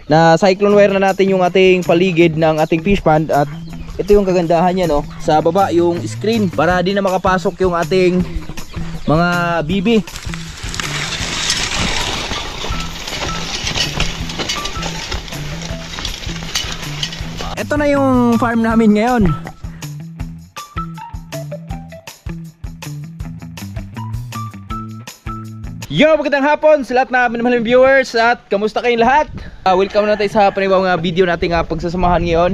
na cyclone wire na natin yung ating paligid ng ating fish pond. At ito yung kagandahan niya, no, sa baba yung screen para di na makapasok yung ating mga bibi. Ito na yung farm namin ngayon. Yo, magandang hapon sa lahat na minamahal viewers at kamusta kayong lahat? Welcome na tayo sa panibawang video nating pagsasamahan ngayon.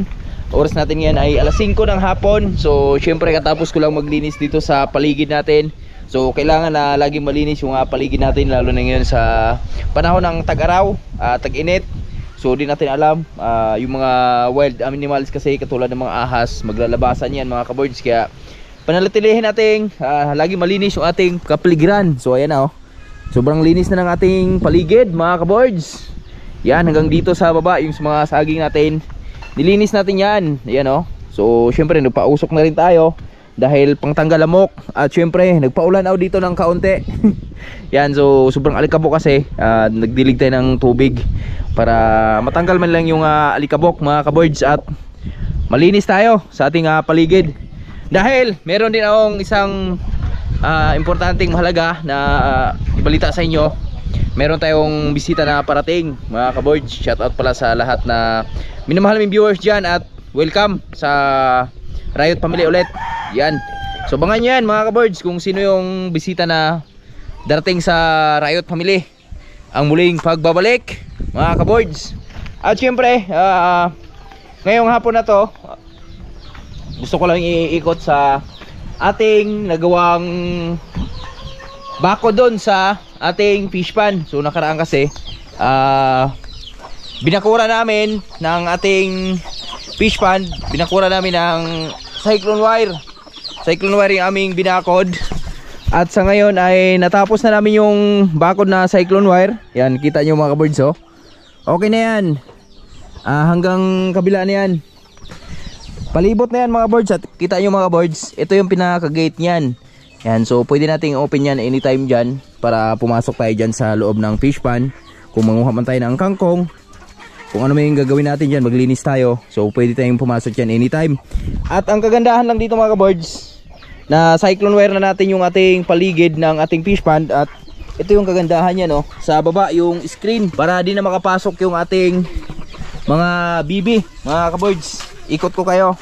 Oras natin ngayon ay alas 5 ng hapon. So syempre katapos ko lang maglinis dito sa paligid natin. So kailangan na laging malinis yung paligid natin, lalo na ngayon sa panahon ng tag-araw, tag-init. So di natin alam yung mga wild animals kasi katulad ng mga ahas, maglalabasan yan mga kaboards. Kaya panatilihin natin lagi malinis yung ating kapaligiran. So ayan na, oh. Sobrang linis na ng ating paligid mga kaboards. Yan, hanggang dito sa baba yung mga saging natin, nilinis natin yan. Ayan, oh. So syempre nagpausok na rin tayo dahil pangtanggal lamok. At syempre nagpaulan ako dito ng kaunti. Yan, so sobrang alikabok kasi nagdilig tayo ng tubig para matanggal man lang yung alikabok mga kaboards at malinis tayo sa ating paligid. Dahil meron din akong isang importanteng mahalaga na ibalita sa inyo. Meron tayong bisita na parating mga kaboards. Shout out pala sa lahat na minamahal ng viewers dyan at welcome sa Riot Family ulit. Yan, so bangan nyo yan mga kaboards kung sino yung bisita na darating sa Riot Family. Ang muling pagbabalik mga kaboards. At syempre ngayong hapon na to, gusto ko lang iikot sa ating nagawang bako doon sa ating fish pan. So nakaraan kasi binakura namin ng ating fish pan, binakura namin ng cyclone wire. Cyclone wire yung aming binakod. At sa ngayon ay natapos na namin yung bakod na cyclone wire. Yan, kita nyo mga kaboards, oh. Okay na yan. Hanggang kabila na yan. Palibot na yan mga boards. At kita nyo mga boards, ito yung pinaka-gate nyan. Yan, so pwede nating open yan anytime dyan para pumasok tayo dyan sa loob ng fish pan. Kung manguha man tayo ng kangkong, kung ano may gagawin natin dyan, maglinis tayo. So pwede tayong pumasok dyan anytime. At ang kagandahan lang dito mga boards, na cyclone wire na natin yung ating paligid ng ating fish pond. At ito yung kagandahan niya, no, sa baba yung screen para di na makapasok yung ating mga bibi mga kaboards. Ikot ko kayo.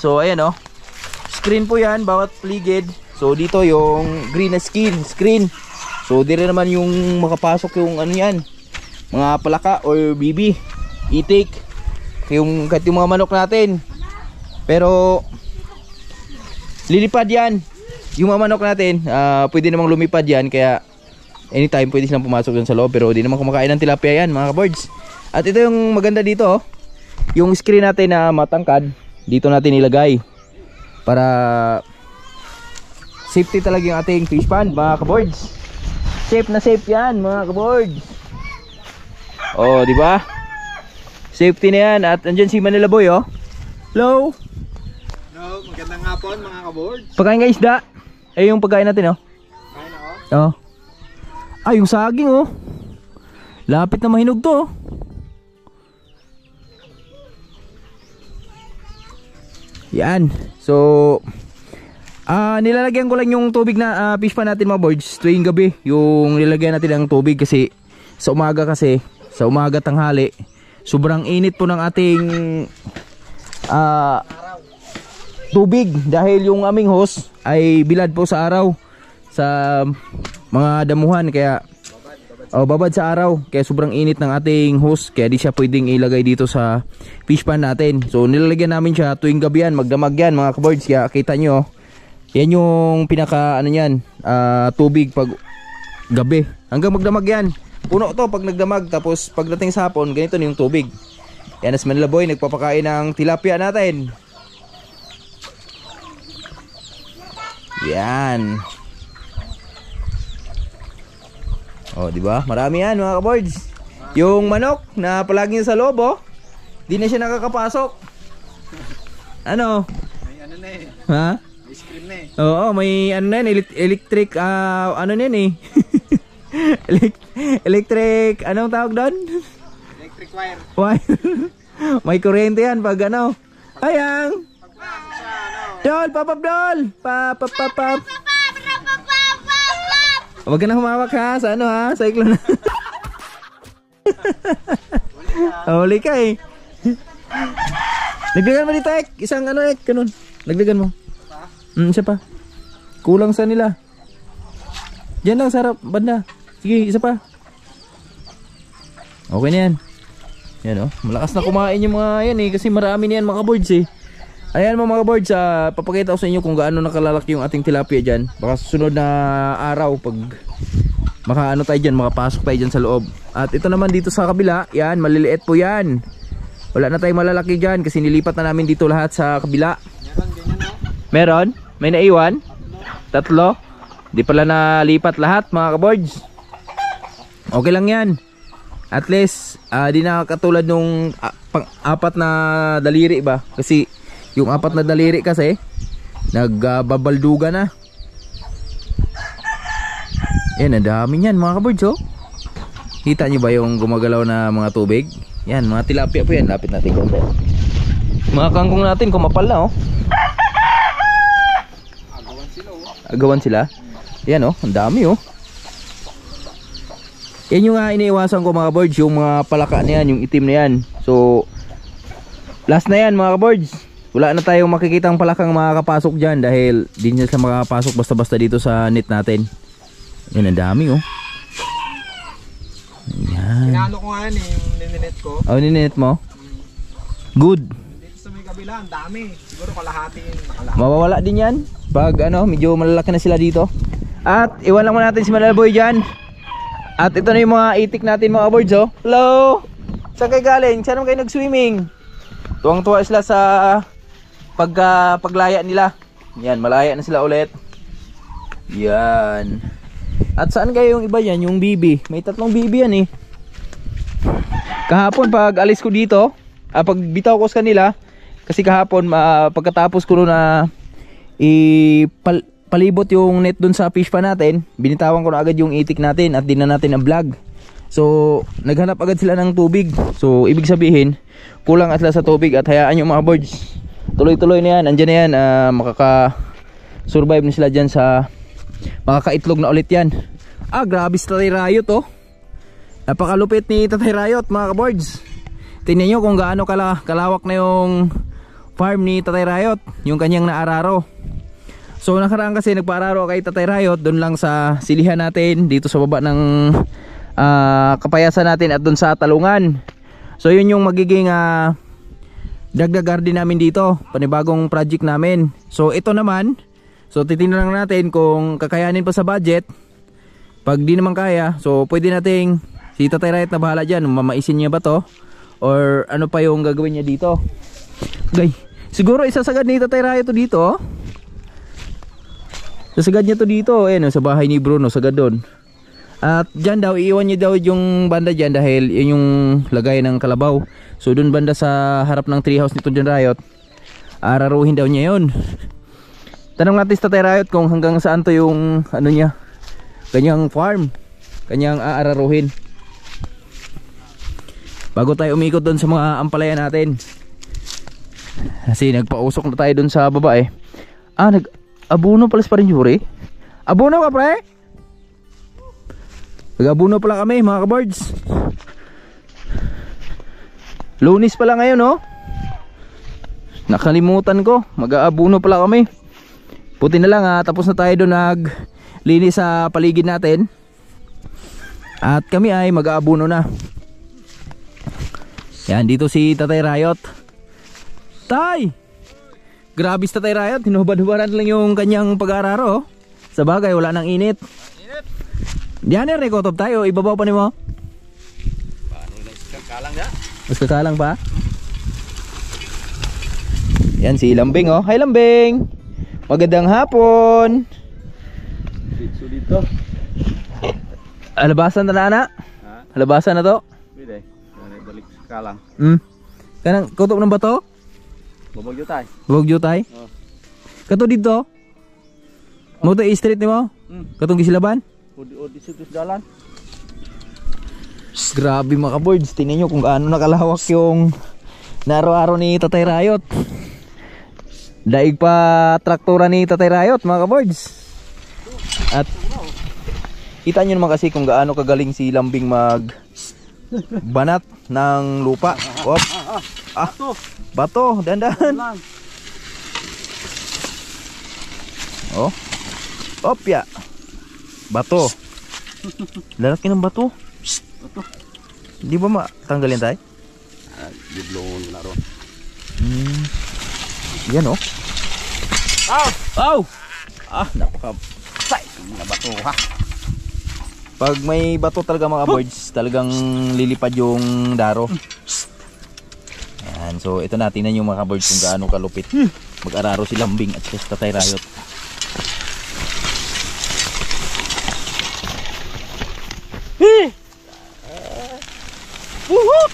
So ayan, oh, screen po yan bawat paligid. So dito yung green na screen. So di rin naman yung makapasok yung ano yan, mga palaka or bibi, itik, yung kahit yung mga manok natin. Pero lilipad yan yung mga manok natin, pwede namang lumipad yan. Kaya anytime pwede silang pumasok dun sa loob. Pero di naman kumakain ng tilapia yan mga kaboards. At ito yung maganda dito, oh. Yung screen natin na matangkad, dito natin ilagay para safety talaga yung ating fish pond mga kaboards. Safe na safe yan mga kaboards. Oh, di ba? Safety na yan. At andyan si Manila Boy, oh. Hello. Hello, magandang hapon mga kaboards. Pagkain ka isda. Ay yung pagkain natin, oh. Kain ako? Oh. Ay, yung saging, oh. Lapit na mahinog to, oh. Yan. So nilalagyan ko lang yung tubig na fish pan natin mga boards tuwing gabi. Yung nilagyan natin ng tubig kasi sa umaga tanghali sobrang init po ng ating tubig dahil yung aming hose ay bilad po sa araw sa mga damuhan. Kaya babad sa araw, kaya sobrang init ng ating hose, kaya di siya pwedeng ilagay dito sa fish pan natin. So nilalagyan namin siya tuwing gabi yan, magdamag yan mga kaboards. Kaya kita nyo, yan yung pinaka ano yan, tubig pag gabi hanggang magdamag yan. Puno to pag nagdamag, tapos pagdating sa hapon ganito na yung tubig. Yan, as Manila Boy nagpapakain ng tilapia natin. Yan. Oh, di ba? Marami yan mga kaboards. Yung manok na palagi sa loob, oh, di na siya nakakapasok. Ano? May ano na eh. Ha? May screen na eh. Oo, may ano na yan, electric, ano na yan eh. Electric, anong tawag doon? Electric wire. Why? May kuryente yan pag ano. Ayang! Pagpasok sa ano. Dol! Papap Dol! Papap! Huwag ka na humawak ha, sa ano ha, sa iklo na. Huli ka eh. Nagdagan mo dito ek, isang ano ek, ganun. Nagdagan mo. Isa pa. Kulang sa nila. Diyan lang, sarap, banda. Sige, isa pa. Okay na yan. Yan oh, malakas na kumain yung mga yan eh, kasi marami na yan mga boards eh. Ayan mga boards, papakita ko sa inyo kung gaano nakalalaki yung ating tilapia dyan. Baka susunod na araw pag makaano tayo dyan, makapasok tayo dyan sa loob. At ito naman dito sa kabila, yan, maliliit po yan. Wala na tayong malalaki dyan kasi nilipat na namin dito lahat sa kabila. Meron ganyan no? Meron? May naiwan? Tatlo? Di pala nalipat lahat mga kaboards. Okay lang yan. At least, di na katulad nung apat na daliri ba? Kasi yung apat na daliri kasi nagbabalduga na. Yan, ang dami niyan mga kaboards oh. Kita nyo ba yung gumagalaw na mga tubig? Yan, mga tilapia po yan. Lapit natin konti. Mga kangkong natin kumapal na oh. Agawan sila oh. Agawan sila. Yan oh, ang dami oh. Yan yung iniiwasan ko mga boards, yung mga palaka na yan, yung itim na yan. So last na yan mga boards. Wala na tayong makikitang palakang makakapasok dyan dahil di nyo sila makakapasok basta-basta dito sa net natin. Yan, ang dami oh. Yan. Inaano ko nga yan eh, yung nininet ko. Oh, ninet mo? Good. Dito sa may kabila, ang dami. Siguro kalahati yun. Mawawala din yan pag ano, medyo malalaki na sila dito. At iwan lang muna natin si Malalboy dyan. At ito na yung mga itik natin mga boards oh. Hello! Saan kayo galing? Saan kayo nag-swimming? Tuwang-tuwa sila sa paglaya nila. Yan, malaya na sila ulit. Yan. At saan kayo yung iba yan? Yung bibi. May tatlong bibi yan eh. Kahapon pag alis ko dito, pag bitaw ko sa kanila, kasi kahapon pagkatapos ko na palibot yung net dun sa fish pa natin, binitawan ko na agad yung itik natin at din na natin ang vlog. So naghanap agad sila ng tubig. So ibig sabihin kulang at sila sa tubig at hayaan yung mga birds. Tuloy-tuloy na yan, andyan na yan, makaka-survive na sila dyan sa makakaitlog na ulit yan. Grabe si Tatay Rayot oh. Napakalupit ni Tatay Rayot mga kaboards. Tingnan nyo kung gaano kalawak na yung farm ni Tatay Rayot, yung kanyang naararo. So nakaraan kasi nagpaararo kay Tatay Rayot doon lang sa silihan natin dito sa baba ng kapayasan natin at doon sa talungan. So yun yung magiging dagdag garden namin dito, panibagong project namin. So ito naman, so titingnan lang natin kung kakayanin pa sa budget. Pag di naman kaya, so pwede nating si Tatay Rayot na bahala dyan, mamaisin niya ba to or ano pa yung gagawin niya dito. Okay, siguro isasagad ni Tatay Rayot to dito oh. Sasagad niya to dito sa bahay ni Bruno, sagad doon. At dyan daw, iiwan niya daw yung banda dyan dahil yun yung lagay ng kalabaw. So doon banda sa harap ng treehouse nito dyan Rayot, araruhin daw niya yun. Tanong natin sa Tatay Rayot kung hanggang saan to yung ano niya, kanyang farm, kanyang aararuhin. Bago tayo umikot doon sa mga ampalaya natin, kasi nagpausok na tayo doon sa baba eh. Nag-abuno pala pa rin Yuri. Abuno ka pre? Nag-abuno pala kami mga kaboards. Lunis pala ngayon oh. Nakalimutan ko, mag-aabuno pala kami. Puti na lang tapos na tayo doon naglinis sa paligid natin. At kami ay mag-aabuno na. Yan, dito si Tatay Rayot. Tay! Grabe si Tatay Rayot, hinubad-hubaran lang yung kanyang pag-aararo oh. Sa bagay, wala nang init. Diyan na rekotob tayo, ibabaw pa ni mo. Mas kakalang na. Mas kakalang pa. Yan si Lambing oh. Hi Lambing. Magandang hapon. Dito. Alabasan na na. Alabasan na to. Bide. Balik kakalang. Kanang kutok ng bato? Babagyo tayo. Babagyo tayo? Oh. Kato dito? Mo to i-street ni mo? Katong gisilaban? Odi situs jalan. Grabe mga kaboards, tingnan nyo kung gaano nakalawak yung naro-aro ni Tatay Rayot. Daig pa traktora ni Tatay Rayot mga kaboards. At kita nyo naman kasi kung gaano kagaling si Lambing mag banat ng lupa. Op. Ah, bato, dandan. Oh. Opya. Bato. Lalaki ng bato. Di ba matanggalin tayo? Diblon na ron. Yan oh. Aw! Aw! Ah, napaka Say! Na bato ha. pag may bato talaga mga boards, talagang lilipad yung daro. Yan, so ito na, tingnan yung mga boards kung gaano kalupit mag-araro si Lambing at si Tatay Rayot. Woohoo!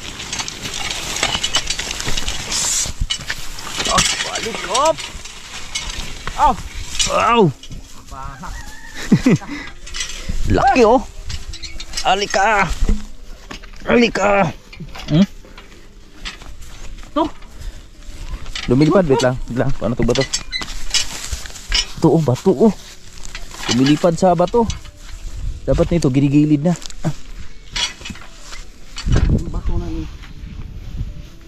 Oh, balik op! Aw! Aw! Laki oh! Alika! Alika! To! Lumilipad, wait lang. Wait lang. Paano to bato? Ito oh, bato oh. Lumilipad sa bato. Dapat nito, ginigilid na. Ah. Bato na ni.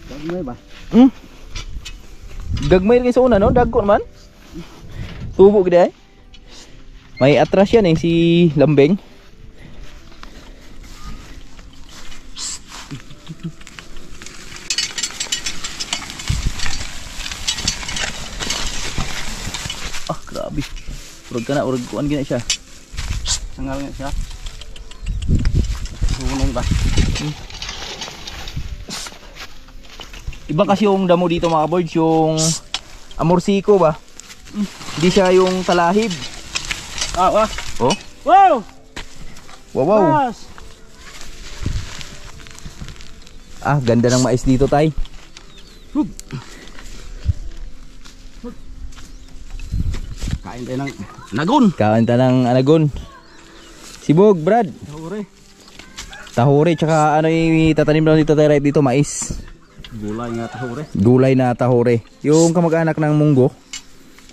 Gagmay ba? Gagmay rin sa una no? Dagko naman. Tubo gede. May atras yan eh, si Lambing. Ah, grabe. Urag ka na, urag kuan gina siya. Sangal nga siya. Sunod ba? Iba kasi yung damo dito mga boards, yung amorsiko ba? Hindi siya yung talahib. Ah, wah. Oh? Wow! Wow, wow. Mas. Ah, ganda ng mais dito, tay. Kain tayo ng nagon. Kanta ng anagon. Sibog, Brad. Hore. Tahuri, tsaka ano yung tatanim daw dito tayo dito, mais. Gulay nga hore. Gulay na tahuri. Yung kamag-anak ng munggo.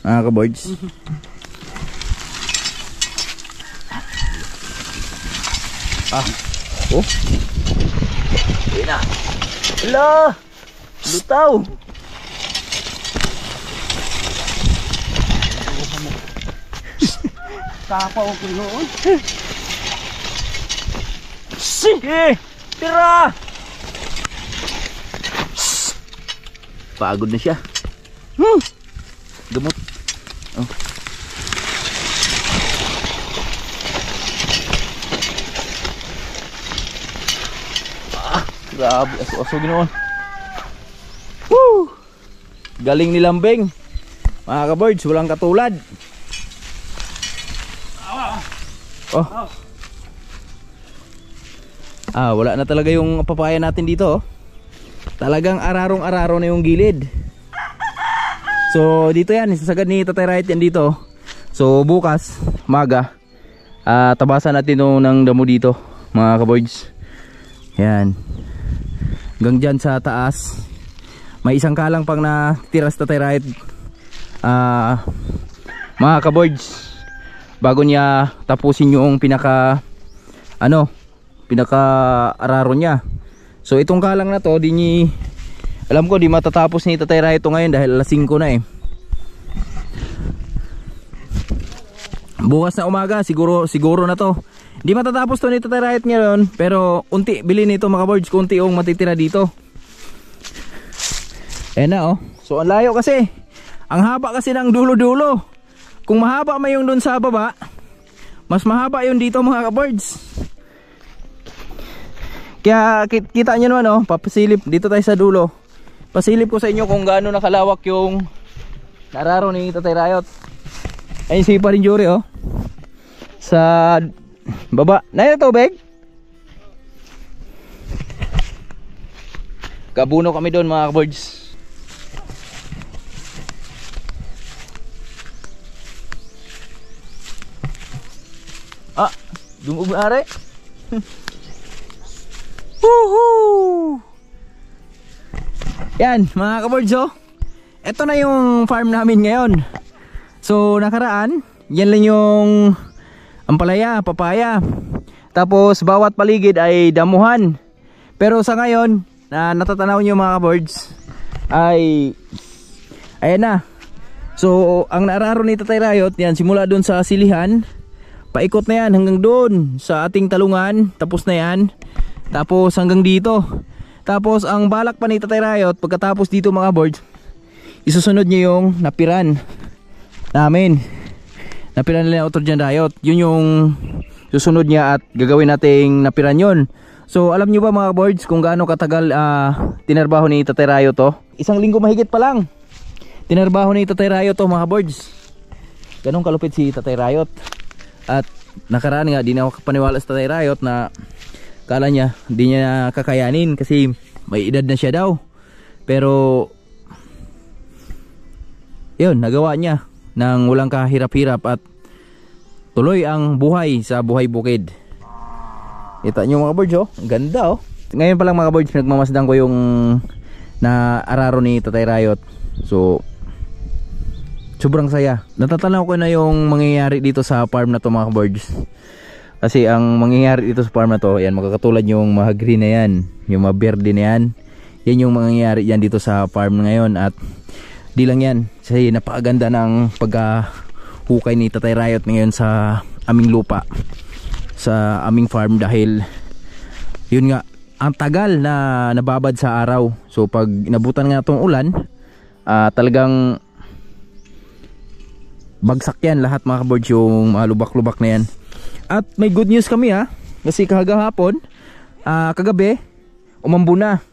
Mga kaboards. Ah. Oh. Ayun na. Hala! Lutaw! Kapaw ko noon. Sige! Tira! Pagod na siya. Gamot. Oh. Ah, grabe. Aso-aso ginoon. Woo! Galing ni Lambing. Mga kaboards, walang katulad. Oh. Ah, wala na talaga yung papaya natin dito. Oh. Talagang ararong-araro na yung gilid. So dito yan, isasagad ni Tatay Rayot yan dito. So bukas, maga, tabasan natin ng damo dito mga kaboards. Yan. Hanggang dyan sa taas. May isang kalang pang natira sa Tatay Rayot. Mga kaboards, bago niya tapusin yung pinaka araro niya. So itong kalang na to, alam ko di matatapos ni Tatay Rayot ngayon dahil alas 5 na eh. Bukas na umaga siguro na to. Di matatapos to ni Tatay Rayot ngayon, pero unti bili nito mga boards, kunti yung matitira dito. Ayan na oh. So ang layo kasi. Ang haba kasi ng dulo-dulo. Kung mahaba may yung dun sa baba, mas mahaba yung dito mga kaboards. Kaya kita nyo naman oh, papasilip dito tayo sa dulo. Pasilip ko sa inyo kung gaano nakalawak yung nararo ni Tatay Rayot. Ayun si Parinjuri oh. Sa baba. Na ito tubig. Kabuno kami doon mga kaboards. Ah, dumubari. Yan mga kabords, oh. Ito na yung farm namin ngayon. So nakaraan, yan lang yung ampalaya, papaya. Tapos bawat paligid ay damuhan. Pero sa ngayon, na natatanaw nyo mga kabords, ay ayan na. So ang naararo ni Tatay Rayot, yan simula doon sa silihan, paikot na yan hanggang doon sa ating talungan. Tapos na yan. Tapos hanggang dito. Tapos ang balak pa ni Tatay Rayot, pagkatapos dito mga kabords, isusunod niya yung napiran namin. Napiran nila Auto John Rayot. Yun yung susunod niya at gagawin nating napiran yun. So alam nyo ba mga boards kung gaano katagal tinarbaho ni Tatay Rayot to? 1 linggo mahigit pa lang tinarbaho ni Tatay Rayot to mga boards. Ganun kalupit si Tatay Rayot. At nakaraan nga di na ako kapaniwala sa Tatay Rayot na kala niya di niya kakayanin kasi may edad na siya daw. Pero yun, nagawa niya nang walang kahirap-hirap at tuloy ang buhay sa buhay bukid. Kita nyo mga birds, oh, ang ganda, oh. Ngayon pa lang mga birds, pinagmamasdan ko yung naararo ni Tatay Rayot. So sobrang saya. Natatanaw ko na yung mangyayari dito sa farm na to mga birds. Kasi ang mangyayari dito sa farm na to, yan, makakatulad yung mga green na yan, yung mga berde na yan. Yan yung mangyayari yan dito sa farm ngayon. At di lang yan, kasi napakaganda ng pagkahukay ni Tatay Rayot ngayon sa aming lupa, sa aming farm, dahil yun nga, ang tagal na nababad sa araw. So pag nabutan nga itong ulan, talagang bagsak yan lahat mga kabords, yung mga lubak-lubak na yan. At may good news kami kasi kagahapon, kagabi, umambo na.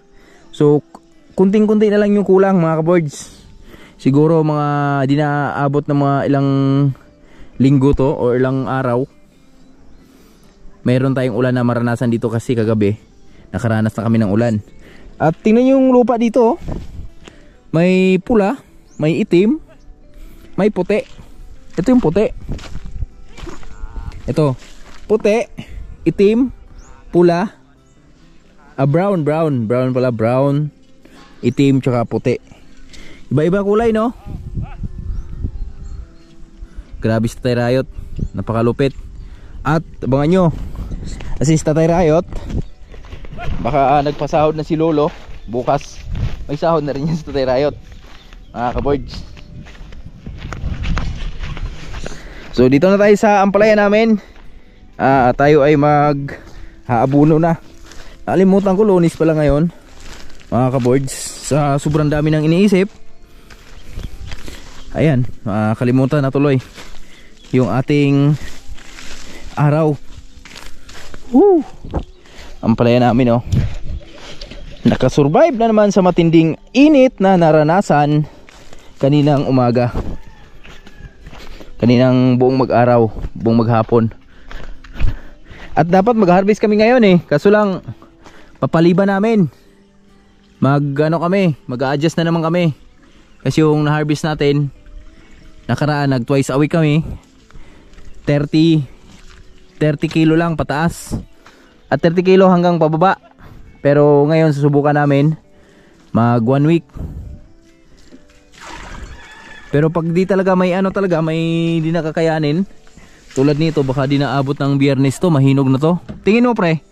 So kunting-kunti na lang yung kulang mga kabords. Siguro mga di na abot ng mga ilang linggo to o ilang araw. Mayroon tayong ulan na maranasan dito kasi kagabi nakaranas na kami ng ulan. At tingnan yung lupa dito, oh. May pula, may itim, may puti. Ito yung puti. Ito, puti, itim, pula, brown pala, brown, itim, tsaka puti. Iba-iba kulay, no? Grabe si Tatay Rayot, napakalupit. At abangan nyo, kasi si Tatay Rayot, baka nagpasahod na si Lolo. Bukas may sahod na rin yan si Tatay Rayot, mga kabords. So dito na tayo sa ampalaya namin. Tayo ay mag-haabuno na. Nakalimutan ko, Lunes pala ngayon mga kabords. Sa sobrang dami ng iniisip, ayan, kalimutan na tuloy yung ating araw. Woo! Ampalaya namin, oh. Nakasurvive na naman sa matinding init na naranasan kaninang umaga, kaninang buong mag-araw, buong maghapon. At dapat mag-harvest kami ngayon kaso lang papaliban namin. Mag-adjust na naman kami. Kasi yung na-harvest natin nakaraan, nag-twice a week kami. 30 kilo lang pataas at 30 kilo hanggang pababa. Pero ngayon susubukan namin mag 1 week. Pero pag di talaga may may di nakakayanin, tulad nito, baka di naabot ng Biyernes to, mahinog na to. Tingin mo pre,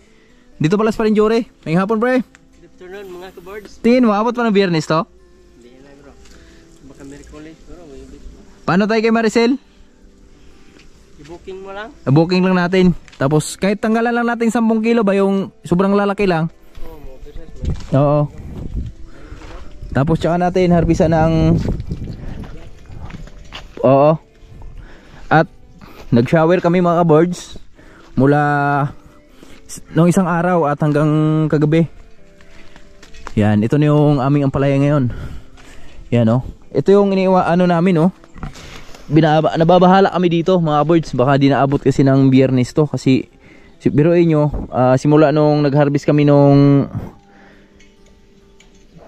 dito pala sa Parinjore, may hapon pre. Good afternoon mga kabords. Tingin mo, abot pa ng Biyernes to? Hindi na bro, baka Merkulis bro. Paano tayo kay Maricel? I-booking mo lang? Booking lang natin. Tapos kahit tanggalan lang natin 10 kilo ba, yung sobrang lalaki lang. Oo. Tapos tsaka natin harbisan ng at nag-shower kami mga kabords mula nung isang araw at hanggang kagabi. Yan, ito na yung aming ampalaya ngayon. Yan, oh. Ito yung namin, oh. Nababahala kami dito mga kabords. Baka di naabot kasi ng Biyernes to. Kasi biruin nyo, simula nung nag-harvest kami nung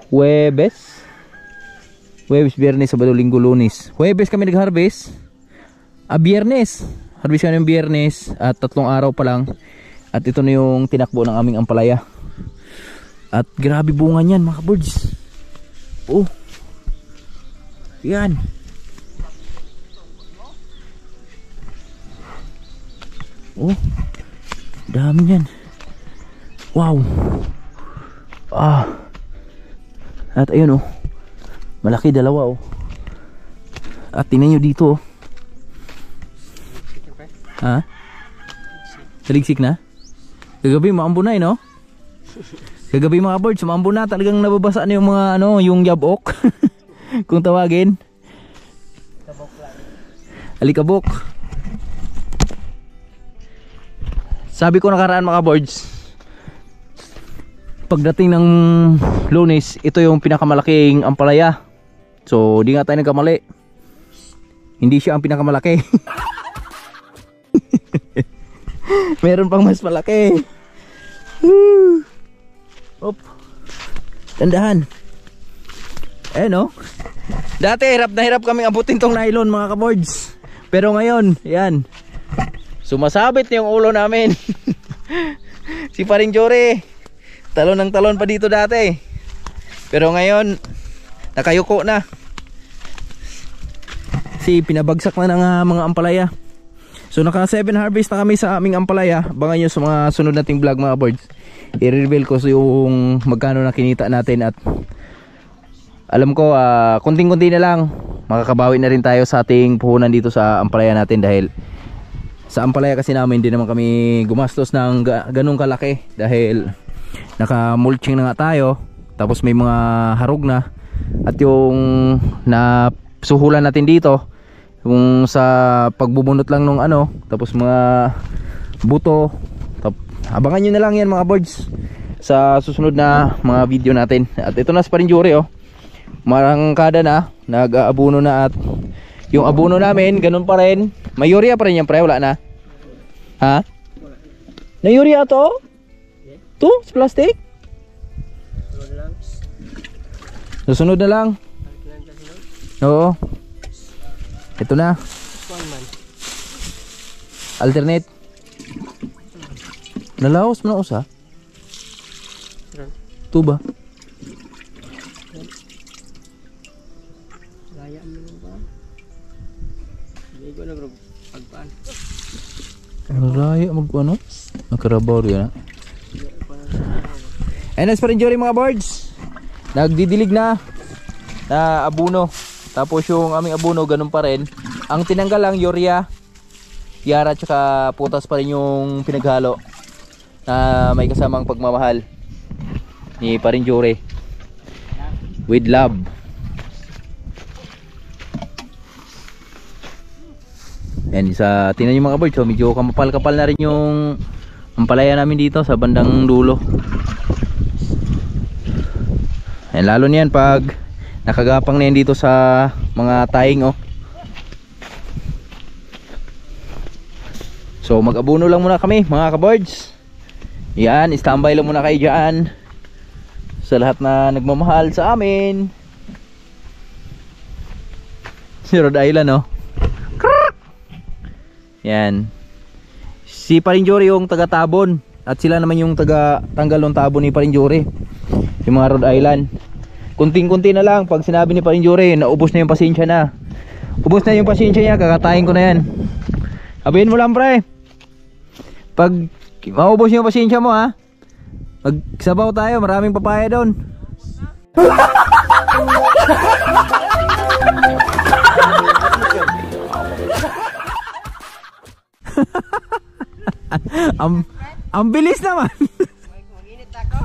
Huwebes, Biyernes, Sabado, Linggo, Lunes. Huwebes kami nag-harvest. Biyernes. Harvest kami ng Biyernes at 3 araw pa lang. At ito na yung tinakbo ng aming ampalaya. At grabe bunga niyan mga kabords. Oh. Yan. Oh. Dami yan. Wow. At ayun oh. Malaki, dalawa oh. At tingnan nyo dito oh. Ha? Taligsik na? Kagabi maambo na no? Kagabi mga birds, maambo na. Talagang nababasa na yung mga ano, yung yabok. Kung tawagin. Alikabok. Sabi ko nakaraan mga birds, pagdating ng Lunes, ito yung pinakamalaking ampalaya. So di nga tayo nagkamali. Hindi siya ang pinakamalaki. Meron pang mas malaki. Op. Tandahan. No? Dati hirap na hirap kaming abutin tong nylon mga kaboards. Pero ngayon, yan. Sumasabit na yung ulo namin. Si Paring Jory, talon ng talon pa dito dati. Pero ngayon, nakayuko na. Si pinabagsak na ng mga ampalaya. So naka 7 harvest na kami sa aming ampalaya. Abangan nyo sa mga sunod nating vlog mga birds. I-reveal ko yung magkano na kinita natin. At alam ko kunting-kunti na lang makakabawi na rin tayo sa ating puhunan dito sa ampalaya natin. Dahil sa ampalaya kasi namin hindi naman kami gumastos ng ganung kalaki. Dahil naka-mulching na nga tayo. Tapos may mga harog na. At yung nasuhulan natin dito, yung sa pagbubunot lang nung ano, tapos mga buto. Abangan nyo na lang yan mga birds sa susunod na mga video natin. At ito na si Paring Jory oh. Marangkada na, nag-aabuno na. At yung abuno namin, ganun pa rin. May urea pa rin yan pre, wala na? Ha? Na urea to? To? Sa plastic? Susunod na lang. Oo. Ito na. Alternate. Nalaos mo na usa? Ito ba? Gaya mo ba? Hindi ko na bro. Pagpaan. Raya mag-ano? Nakarabaw rin na. And as pa rin Jory mga birds, nagdidilig na abuno. Tapos yung aming abuno ganun pa rin. Ang tinanggal lang urea, yara tsaka putas pa rin yung pinaghalo na may kasamang pagmamahal ni Paring Jory with love. And sa tingnan yung mga birds, so medyo kamapal-kapal na rin yung ampalaya namin dito sa bandang dulo. And lalo niyan pag nakagapang na yan dito sa mga taing oh. So mag-abuno lang muna kami mga kaboards. Yan, standby lang muna kayo dyan sa lahat na nagmamahal sa amin. Si Rhode Island oh. Yan. Si Paring Jory yung taga Tabon. At sila naman yung taga tanggal ng tabon ni Paring Jory, yung mga Rhode Island. Kunting-kunti na lang. Pag sinabi ni Paring Jory, naubos na yung pasensya na. Ubos na yung pasensya niya, kakatayin ko na yan. Sabihin mo lang pre, pag maubos yung pasensya mo ha, magsabaw tayo, maraming papaya doon. Ang bilis naman. Mag-init ako.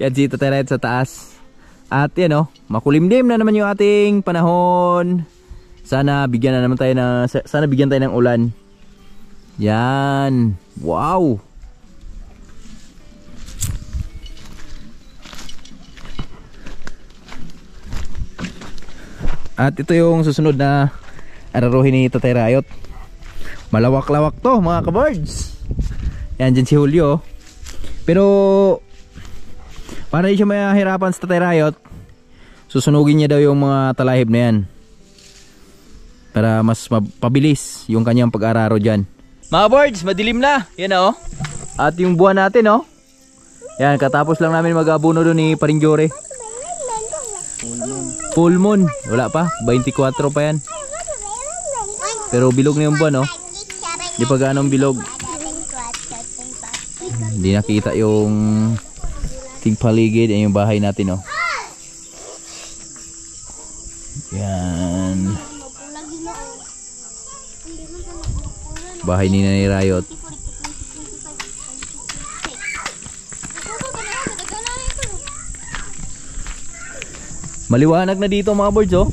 Yan si Tateret sa taas. At yan oh, makulimlim na naman yung ating panahon. Sana bigyan na naman tayo sana bigyan tayo ng ulan. Yan. Wow. At ito yung susunod na araruhin ni Tatay Rayot. Malawak-lawak to mga kabards. Yan dyan si Julio. Pero para hindi siya mahirapan sa Tatay Rayot, susunugin niya daw yung mga talahib na yan para mas pabilis yung kanyang pag-araro dyan. Mga birds, madilim na. Yan oh. At yung buwan natin oh, Yan, katapos lang namin mag-abuno doon ni Paring Jore. Full moon. Wala pa, 24 pa yan. Pero bilog na yung buwan, no? Di pa gaanong bilog. Hindi nakita yung tigpaligid. Yan yung bahay natin, no? Yan. Bahay ni Nanay Rayot. Maliwanag na dito mga birds, oh.